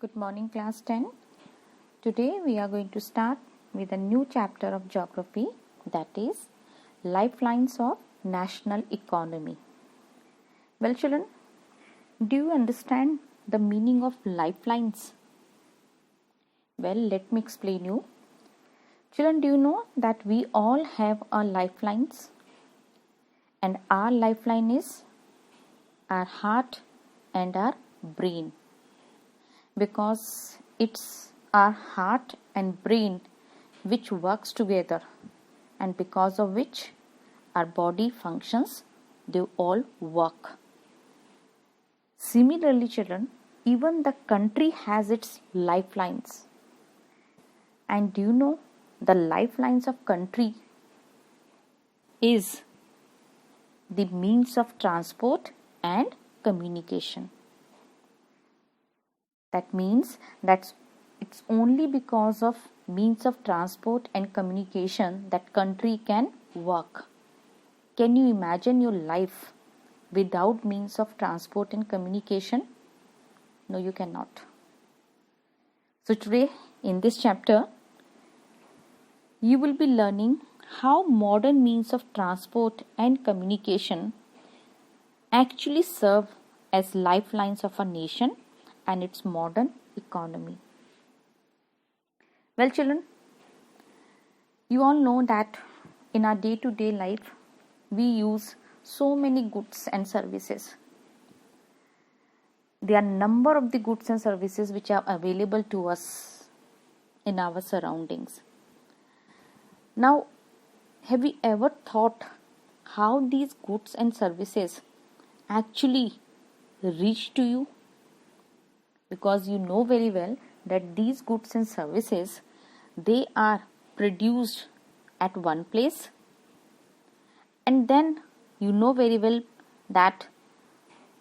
Good morning, class 10. Today we are going to start with a new chapter of geography, that is lifelines of national economy. Well, children, do you understand the meaning of lifelines? Well, let me explain you. Children, do you know that we all have our lifelines? And our lifeline is our heart and our brain. Because it's our heart and brain which works together, and because of which our body functions, they all work. Similarly, children, even the country has its lifelines. And do you know the lifelines of country is the means of transport and communication. That means that it's only because of means of transport and communication that country can work. Can you imagine your life without means of transport and communication? No, you cannot. So today in this chapter, you will be learning how modern means of transport and communication actually serve as lifelines of a nation and its modern economy. Well, children, you all know that in our day-to-day life, we use so many goods and services. There are a number of the goods and services which are available to us in our surroundings. Now, have you ever thought how these goods and services actually reach to you? Because you know very well that these goods and services, they are produced at one place, and then you know very well that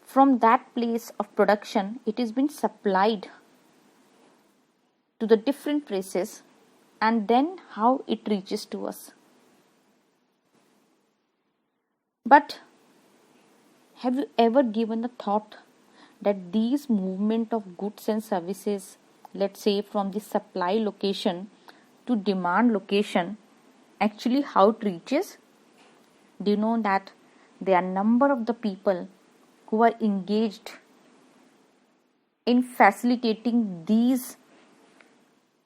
from that place of production it is been supplied to the different places, and then how it reaches to us. But have you ever given a thought that these movement of goods and services, let's say from the supply location to demand location, actually how it reaches? Do you know that there are a number of the people who are engaged in facilitating these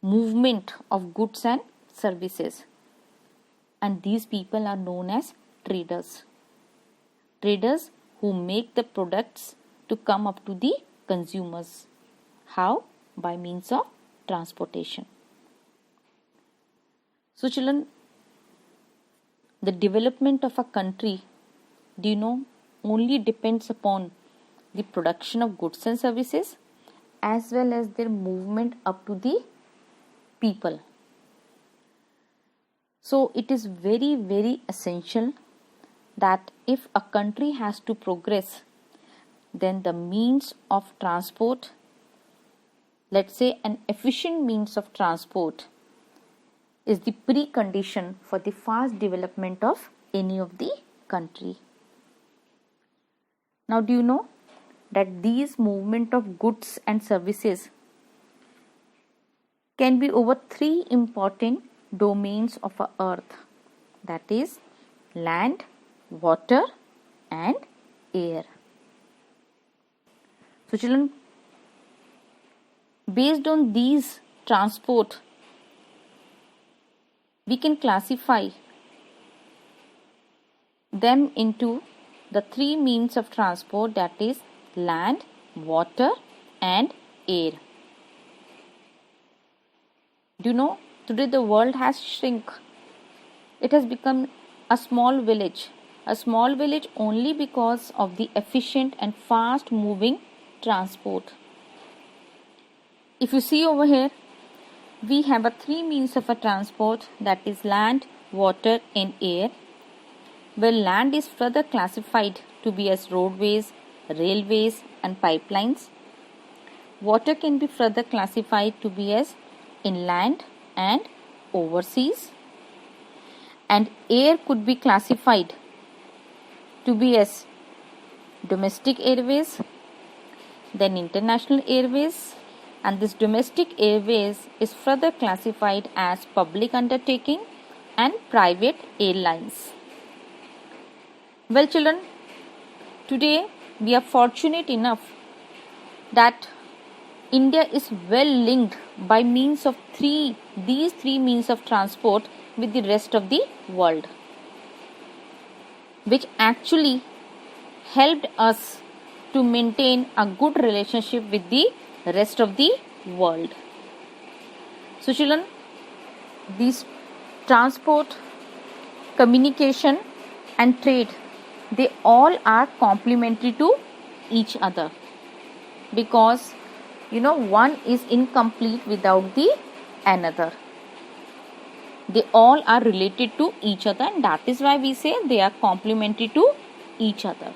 movement of goods and services, and these people are known as traders who make the products to come up to the consumers. How? By means of transportation. So children, the development of a country, do you know, only depends upon the production of goods and services as well as their movement up to the people. So it is very, very essential that if a country has to progress, then the means of transport, let's say an efficient means of transport, is the precondition for the fast development of any of the country. Now, do you know that these movement of goods and services can be over three important domains of our earth, that is land, water and air. So children, based on these transport, we can classify them into the three means of transport, that is land, water and air. Do you know, today the world has shrunk. It has become a small village only because of the efficient and fast moving transport. If you see over here, we have a three means of a transport, that is land, water and air, where land is further classified to be as roadways, railways and pipelines. Water can be further classified to be as inland and overseas, and air could be classified to be as domestic airways, then international airways and this domestic airways is further classified as public undertaking and private airlines. Well children, today we are fortunate enough that India is well linked by means of these three means of transport with the rest of the world, which actually helped us to maintain a good relationship with the rest of the world. So children, these transport, communication and trade, they all are complementary to each other, because one is incomplete without the another. They all are related to each other, and that is why we say they are complementary to each other.